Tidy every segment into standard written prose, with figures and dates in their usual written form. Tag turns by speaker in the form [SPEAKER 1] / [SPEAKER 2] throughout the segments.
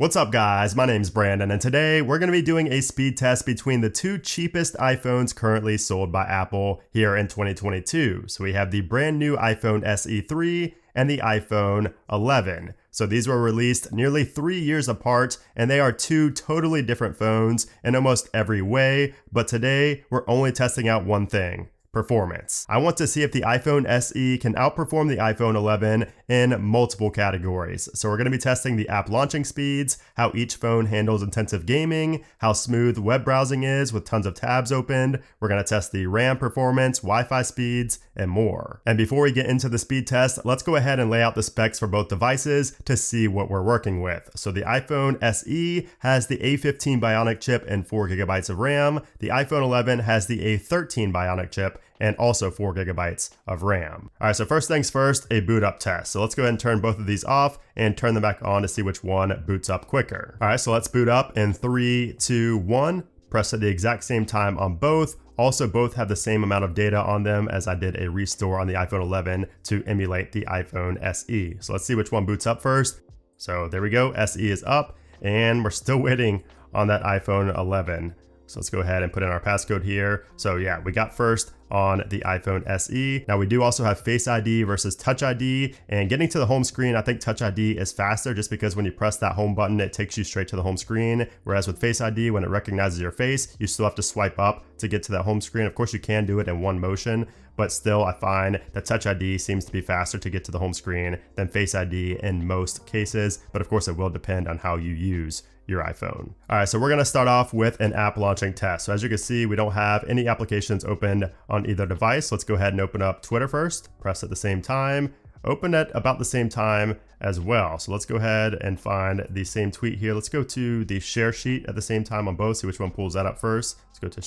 [SPEAKER 1] What's up guys, my name's Brandon and today we're going to be doing a speed test between the two cheapest iPhones currently sold by Apple here in 2022. So we have the brand new iPhone SE 3 and the iPhone 11. So these were released nearly 3 years apart and they are two totally different phones in almost every way, but today we're only testing out one thing: performance. I want to see if the iPhone SE can outperform the iPhone 11 in multiple categories. So we're going to be testing the app launching speeds, how each phone handles intensive gaming, how smooth web browsing is with tons of tabs opened. We're going to test the RAM performance, Wi-Fi speeds, and more. And before we get into the speed test, let's go ahead and lay out the specs for both devices to see what we're working with. So the iPhone SE has the A15 Bionic chip and 4GB of RAM. The iPhone 11 has the A13 Bionic chip and also 4GB of RAM. All right, so first things first, a boot up test. So let's go ahead and turn both of these off and turn them back on to see which one boots up quicker. All right, so let's boot up in 3, 2, 1. Press at the exact same time on both. Also, both have the same amount of data on them as I did a restore on the iPhone 11 to emulate the iPhone SE. So let's see which one boots up first. So there we go, SE is up, and we're still waiting on that iPhone 11. So let's go ahead and put in our passcode here. So yeah, we got first on the iPhone SE. Now we do also have Face ID versus Touch ID, and getting to the home screen, I think Touch ID is faster just because when you press that home button, it takes you straight to the home screen. Whereas with Face ID, when it recognizes your face, you still have to swipe up to get to that home screen. Of course, you can do it in one motion, but still I find that Touch ID seems to be faster to get to the home screen than Face ID in most cases. But of course, it will depend on how you use your iPhone. All right, so we're gonna start off with an app launching test. So as you can see, we don't have any applications opened on either device. Let's go ahead and open up Twitter first, press at the same time, open at about the same time as well. So let's go ahead and find the same tweet here. Let's go to the share sheet at the same time on both, see which one pulls that up first. Let's go to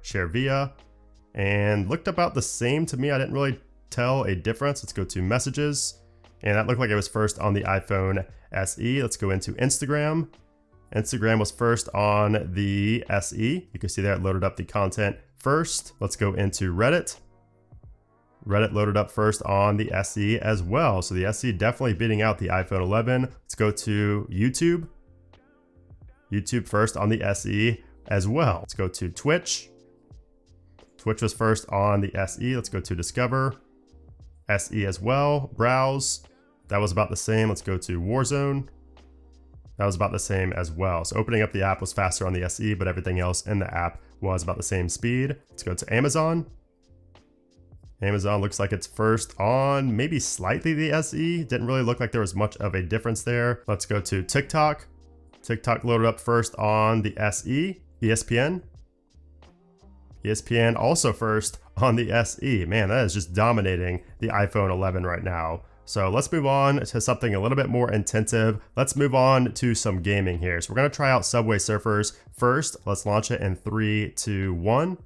[SPEAKER 1] share via, and looked about the same to me. I didn't really tell a difference. Let's go to messages, and that looked like it was first on the iPhone SE. Let's go into Instagram. Instagram was first on the SE. You can see there it loaded up the content first. Let's go into Reddit. Reddit loaded up first on the SE as well. So the SE definitely beating out the iPhone 11. Let's go to YouTube. YouTube first on the SE as well. Let's go to Twitch. Twitch was first on the SE. Let's go to Discover. SE as well. Browse. That was about the same. Let's go to Warzone. That was about the same as well. So opening up the app was faster on the SE, but everything else in the app was about the same speed. Let's go to Amazon. Amazon looks like it's first on maybe slightly the SE. Didn't really look like there was much of a difference there. Let's go to TikTok. TikTok loaded up first on the SE. ESPN. ESPN also first on the SE. Man, that is just dominating the iPhone 11 right now. So let's move on to something a little bit more intensive. Let's move on to some gaming here. So we're gonna try out Subway Surfers first. Let's launch it in 3, 2, 1.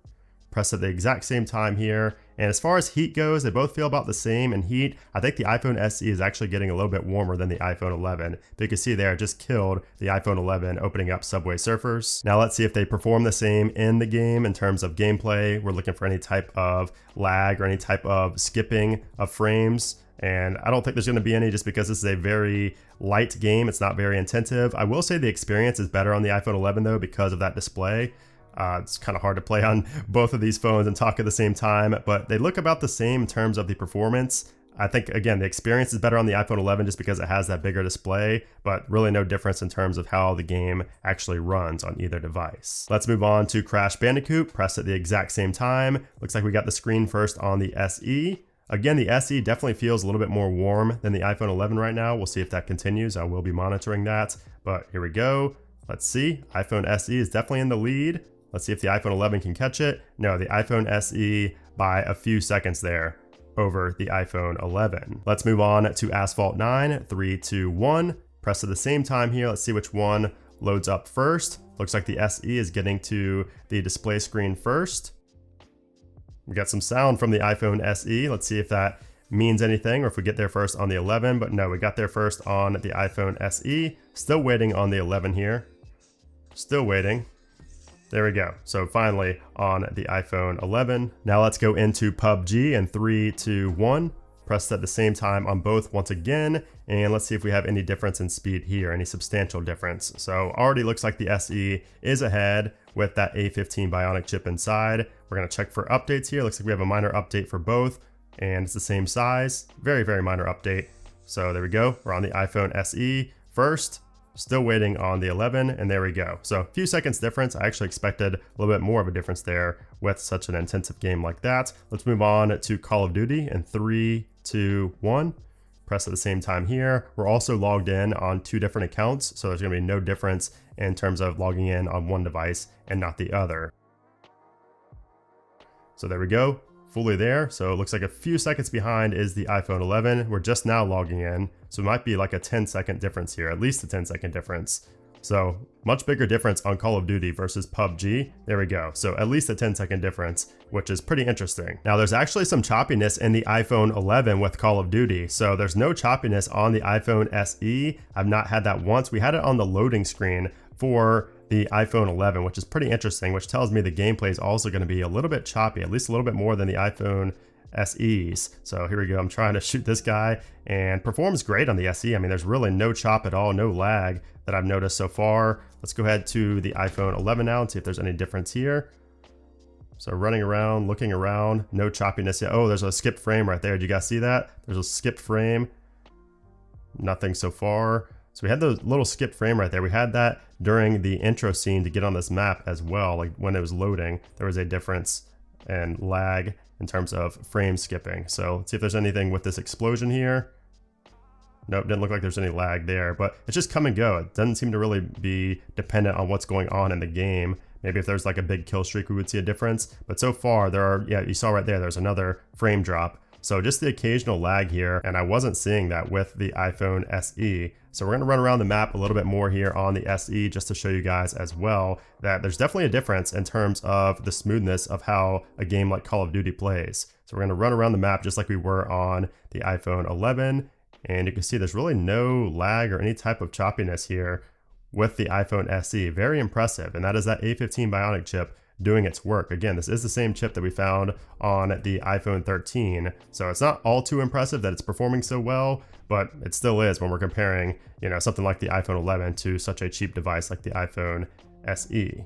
[SPEAKER 1] Press at the exact same time here. And as far as heat goes, they both feel about the same in heat. I think the iPhone SE is actually getting a little bit warmer than the iPhone 11. But you can see there, it just killed the iPhone 11 opening up Subway Surfers. Now let's see if they perform the same in the game in terms of gameplay. We're looking for any type of lag or any type of skipping of frames. And I don't think there's going to be any just because this is a very light game. It's not very intensive. I will say the experience is better on the iPhone 11 though because of that display. It's kind of hard to play on both of these phones and talk at the same time, but they look about the same in terms of the performance. I think, again, the experience is better on the iPhone 11 just because it has that bigger display, but really no difference in terms of how the game actually runs on either device. Let's move on to Crash Bandicoot. Press at the exact same time. Looks like we got the screen first on the SE. Again, the SE definitely feels a little bit more warm than the iPhone 11 right now. We'll see if that continues. I will be monitoring that, but here we go. Let's see. iPhone SE is definitely in the lead. Let's see if the iPhone 11 can catch it. No, the iPhone SE by a few seconds there over the iPhone 11. Let's move on to Asphalt 9. 3, 2, 1. Press at the same time here. Let's see which one loads up first. Looks like the SE is getting to the display screen first. We got some sound from the iPhone SE. Let's see if that means anything or if we get there first on the 11, but no, we got there first on the iPhone SE. Still waiting on the 11 here. Still waiting. There we go. So finally on the iPhone 11. Now let's go into PUBG in 3, 2, 1. Press at the same time on both once again, and let's see if we have any difference in speed here, any substantial difference. So already looks like the SE is ahead with that A15 Bionic chip inside. We're gonna check for updates here. Looks like we have a minor update for both, and it's the same size. Very, very minor update. So there we go. We're on the iPhone SE first. Still waiting on the 11, and there we go. So a few seconds difference. I actually expected a little bit more of a difference there with such an intensive game like that. Let's move on to Call of Duty in 3, 2, 1. Press at the same time here. We're also logged in on 2 different accounts, so there's gonna be no difference in terms of logging in on one device and not the other. So there we go. Fully there. So it looks like a few seconds behind is the iPhone 11. We're just now logging in. So it might be like a 10-second difference here, at least a 10-second difference. So much bigger difference on Call of Duty versus PUBG. There we go. So at least a 10-second difference, which is pretty interesting. Now there's actually some choppiness in the iPhone 11 with Call of Duty. So there's no choppiness on the iPhone SE. I've not had that once. We had it on the loading screen for the iPhone 11, which is pretty interesting, which tells me the gameplay is also going to be a little bit choppy, at least a little bit more than the iPhone SEs. So here we go. I'm trying to shoot this guy and performs great on the SE. I mean, there's really no chop at all, no lag that I've noticed so far. Let's go ahead to the iPhone 11 now and see if there's any difference here. So running around, looking around, no choppiness yet. Oh, there's a skip frame right there. Did you guys see that? There's a skip frame. Nothing so far. So we had the little skip frame right there. We had that during the intro scene to get on this map as well. Like when it was loading, there was a difference and lag in terms of frame skipping. So let's see if there's anything with this explosion here. Nope, didn't look like there's any lag there, but it's just come and go. It doesn't seem to really be dependent on what's going on in the game. Maybe if there's like a big kill streak, we would see a difference. But so far there are, yeah, you saw right there, there's another frame drop. So just the occasional lag here, and I wasn't seeing that with the iPhone SE. So we're gonna run around the map a little bit more here on the SE just to show you guys as well that there's definitely a difference in terms of the smoothness of how a game like Call of Duty plays. So we're gonna run around the map just like we were on the iPhone 11, and you can see there's really no lag or any type of choppiness here with the iPhone SE. Very impressive, and that is that A15 Bionic chip doing its work. Again, this is the same chip that we found on the iPhone 13, so it's not all too impressive that it's performing so well, but it still is when we're comparing, you know, something like the iPhone 11 to such a cheap device like the iPhone SE.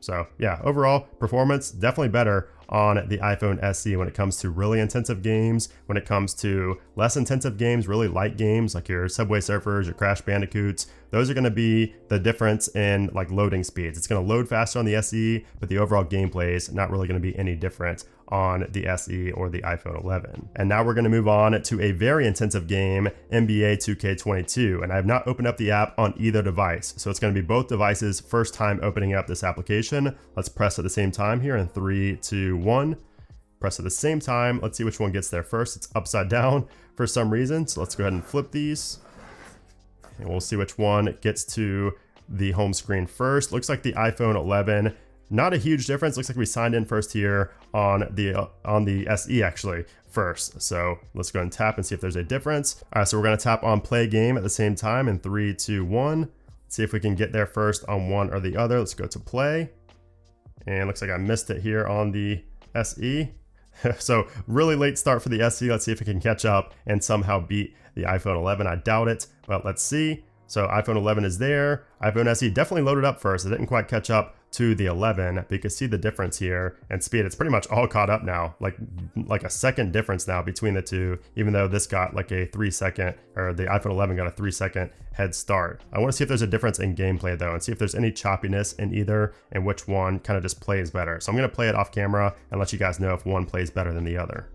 [SPEAKER 1] So yeah, overall performance definitely better on the iPhone SE when it comes to really intensive games, when it comes to less intensive games, really light games like your Subway Surfers, your Crash Bandicoots. Those are going to be the difference in like loading speeds. It's going to load faster on the SE, but the overall gameplay is not really going to be any different on the SE or the iPhone 11. And now we're going to move on to a very intensive game, NBA 2K22, and I have not opened up the app on either device, so it's going to be both devices first time opening up this application. Let's press at the same time here in 3, 2, 1. Press at the same time. Let's see which one gets there first. It's upside down for some reason, so let's go ahead and flip these and we'll see which one gets to the home screen first. Looks like the iPhone 11. Not a huge difference. Looks like we signed in first here on the SE actually first. So let's go ahead and tap and see if there's a difference. All right, so we're gonna tap on play game at the same time in 3, 2, 1. Let's see if we can get there first on one or the other. Let's go to play. And looks like I missed it here on the SE. So really late start for the SE. Let's see if it can catch up and somehow beat the iPhone 11. I doubt it, but let's see. So iPhone 11 is there. iPhone SE definitely loaded up first. It didn't quite catch up to the 11, but you can see the difference here and speed. It's pretty much all caught up now, like a second difference now between the two, even though this got like a 3-second, or the iPhone 11 got a 3-second head start. I want to see if there's a difference in gameplay though, and see if there's any choppiness in either and which one kind of just plays better. So I'm going to play it off camera and let you guys know if one plays better than the other.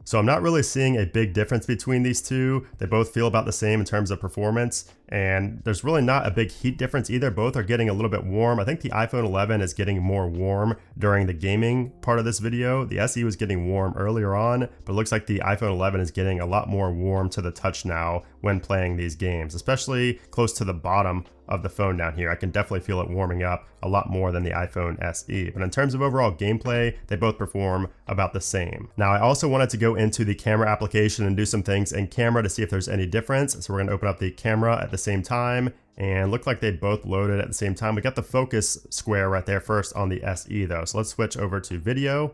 [SPEAKER 1] So I'm not really seeing a big difference between these two. They both feel about the same in terms of performance, and there's really not a big heat difference either. Both are getting a little bit warm. I think the iPhone 11 is getting more warm during the gaming part of this video. The SE was getting warm earlier on, but it looks like the iPhone 11 is getting a lot more warm to the touch now when playing these games, especially close to the bottom of the phone down here. I can definitely feel it warming up a lot more than the iPhone SE. But in terms of overall gameplay, they both perform about the same. Now, I also wanted to go into the camera application and do some things in camera to see if there's any difference. So we're gonna open up the camera at the same time, and look like they both loaded at the same time. We got the focus square right there first on the SE though. So let's switch over to video.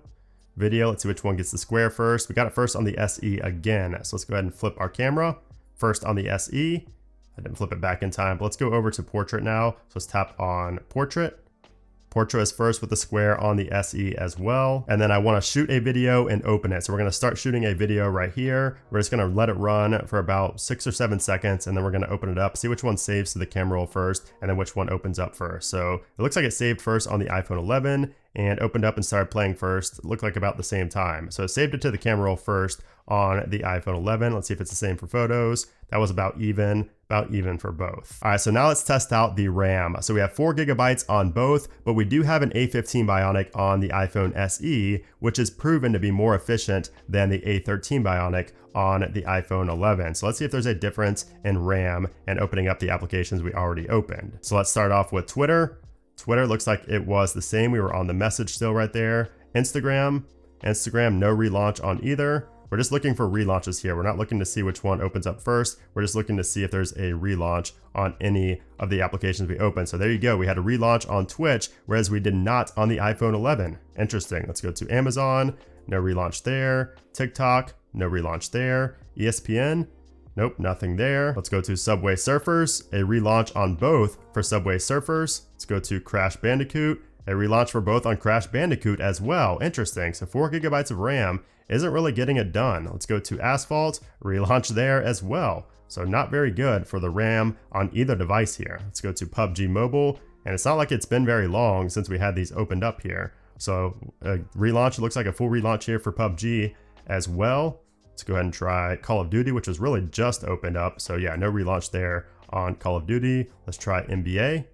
[SPEAKER 1] video. Let's see which one gets the square first. We got it first on the SE again. So let's go ahead and flip our camera. First on the SE. I didn't flip it back in time, but let's go over to portrait now. So let's tap on portrait. Portrait is first with the square on the SE as well. And then I want to shoot a video and open it. So we're going to start shooting a video right here. We're just going to let it run for about 6 or 7 seconds, and then we're going to open it up, see which one saves to the camera roll first, and then which one opens up first. So it looks like it saved first on the iPhone 11 and opened up and started playing first. It looked like about the same time. So it saved it to the camera roll first on the iPhone 11. Let's see if it's the same for photos. That was about even for both. All right, so now let's test out the RAM. So we have 4 GB on both, but we do have an A15 Bionic on the iPhone SE, which is proven to be more efficient than the A13 Bionic on the iPhone 11. So let's see if there's a difference in RAM and opening up the applications we already opened. So let's start off with Twitter. Twitter looks like it was the same. We were on the message still right there. Instagram, no relaunch on either. We're just looking for relaunches here. We're not looking to see which one opens up first. We're just looking to see if there's a relaunch on any of the applications we open. So there you go. We had a relaunch on Twitch, whereas we did not on the iPhone 11. Interesting. Let's go to Amazon. No relaunch there. TikTok. No relaunch there. ESPN. Nope, nothing there. Let's go to Subway Surfers. A relaunch on both for Subway Surfers. Let's go to Crash Bandicoot. A relaunch for both on Crash Bandicoot as well. Interesting. So 4 GB of RAM isn't really getting it done. Let's go to Asphalt. Relaunch there as well. So not very good for the RAM on either device here. Let's go to PUBG Mobile. And it's not like it's been very long since we had these opened up here. So a relaunch, it looks like a full relaunch here for PUBG as well. Let's go ahead and try Call of Duty, which was really just opened up. So yeah, no relaunch there on Call of Duty. Let's try NBA.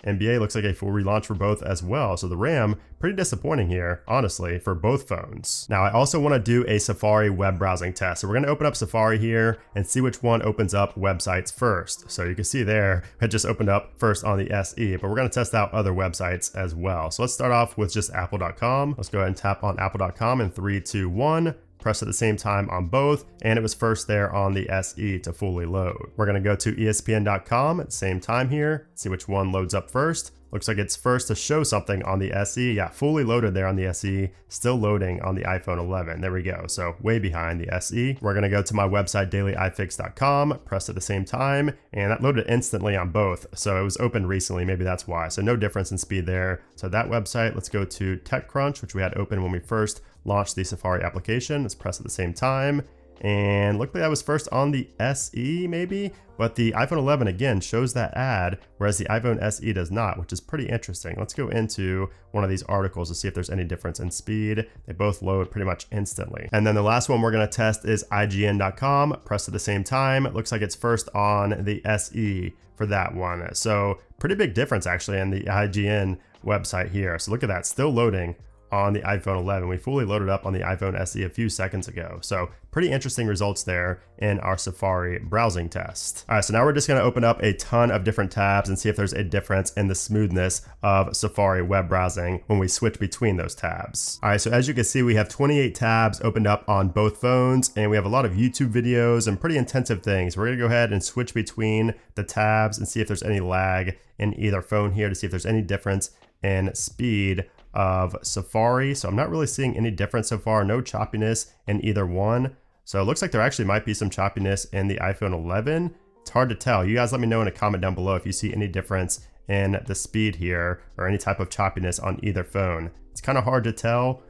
[SPEAKER 1] NBA looks like a full relaunch for both as well. So the RAM, pretty disappointing here, honestly, for both phones. Now I also want to do a Safari web browsing test. So we're going to open up Safari here and see which one opens up websites first. So you can see there, it just opened up first on the SE, but we're going to test out other websites as well. So let's start off with just apple.com. Let's go ahead and tap on apple.com in 3, 2, 1. Press at the same time on both, and it was first there on the SE to fully load. We're gonna go to ESPN.com at the same time here, see which one loads up first. Looks like it's first to show something on the SE. Yeah, fully loaded there on the SE, still loading on the iPhone 11. There we go, so way behind the SE. We're gonna go to my website, dailyiFix.com, press at the same time, and that loaded instantly on both. So it was opened recently, maybe that's why. So no difference in speed there. So that website, let's go to TechCrunch, which we had open when we first launched the Safari application. Let's press at the same time. And looked like that was first on the SE maybe, but the iPhone 11 again shows that ad, whereas the iPhone SE does not, which is pretty interesting. Let's go into one of these articles to see if there's any difference in speed. They both load pretty much instantly. And then the last one we're gonna test is IGN.com, press at the same time. It looks like it's first on the SE for that one. So pretty big difference actually in the IGN website here. So look at that, still loading on the iPhone 11. We fully loaded up on the iPhone SE a few seconds ago. So pretty interesting results there in our Safari browsing test. All right, so now we're just gonna open up a ton of different tabs and see if there's a difference in the smoothness of Safari web browsing when we switch between those tabs. All right, so as you can see, we have 28 tabs opened up on both phones, and we have a lot of YouTube videos and pretty intensive things. We're gonna go ahead and switch between the tabs and see if there's any lag in either phone here to see if there's any difference in speed of Safari. So I'm not really seeing any difference so far, no choppiness in either one. So it looks like there actually might be some choppiness in the iPhone 11. It's hard to tell. You guys let me know in a comment down below if you see any difference in the speed here or any type of choppiness on either phone. It's kind of hard to tell.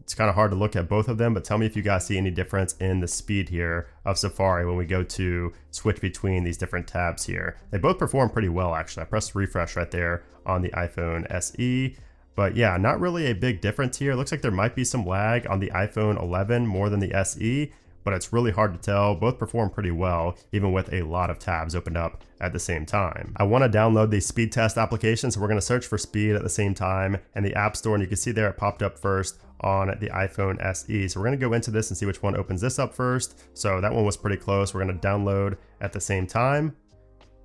[SPEAKER 1] It's kind of hard to look at both of them, but tell me if you guys see any difference in the speed here of Safari when we go to switch between these different tabs here. They both perform pretty well actually. I pressed refresh right there on the iPhone SE. But yeah, not really a big difference here. It looks like there might be some lag on the iPhone 11 more than the SE, but it's really hard to tell. Both perform pretty well, even with a lot of tabs opened up at the same time. I want to download the speed test application, so we're going to search for speed at the same time in the App Store, and you can see there it popped up first on the iPhone SE. So we're going to go into this and see which one opens this up first. So that one was pretty close. We're going to download at the same time.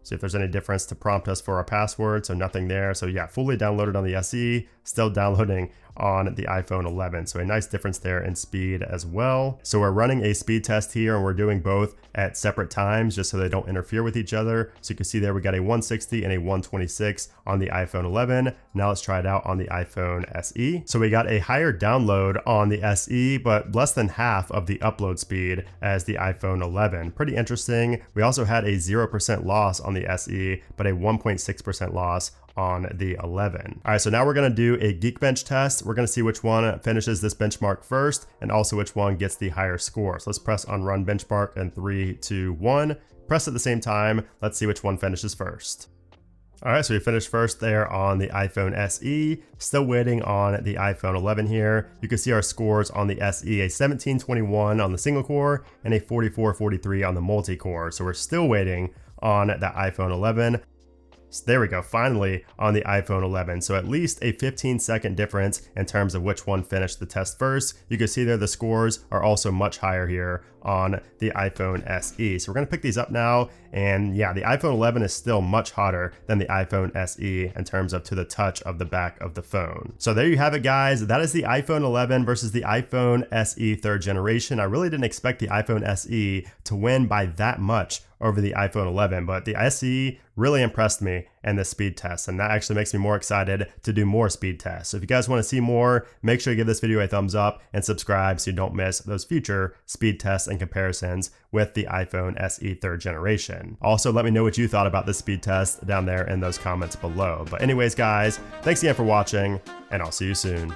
[SPEAKER 1] See if there's any difference to prompt us for our password. So nothing there. So yeah, fully downloaded on the SE, still downloading on the iPhone 11. So a nice difference there in speed as well. So we're running a speed test here and we're doing both at separate times just so they don't interfere with each other. So you can see there we got a 160 and a 126 on the iPhone 11. Now let's try it out on the iPhone SE. So we got a higher download on the SE, but less than half of the upload speed as the iPhone 11. Pretty interesting. We also had a 0% loss on the SE, but a 1.6% loss on the 11. All right, so now we're gonna do a Geekbench test. We're gonna see which one finishes this benchmark first and also which one gets the higher score. So let's press on run benchmark in 3, 2, 1. Press at the same time. Let's see which one finishes first. All right, so we finished first there on the iPhone SE. Still waiting on the iPhone 11 here. You can see our scores on the SE, a 1721 on the single core and a 4443 on the multi-core. So we're still waiting on the iPhone 11. So there we go, finally on the iPhone 11. So at least a 15-second difference in terms of which one finished the test first. You can see there the scores are also much higher here on the iPhone SE. So we're gonna pick these up now. And yeah, the iPhone 11 is still much hotter than the iPhone SE in terms of to the touch of the back of the phone. So there you have it, guys. That is the iPhone 11 versus the iPhone SE 3rd generation. I really didn't expect the iPhone SE to win by that much over the iPhone 11, but the SE really impressed me in the speed test, and that actually makes me more excited to do more speed tests. So if you guys want to see more, make sure you give this video a thumbs up and subscribe so you don't miss those future speed tests and comparisons with the iPhone SE 3rd generation. Also, let me know what you thought about this speed test down there in those comments below. But anyways, guys, thanks again for watching, and I'll see you soon.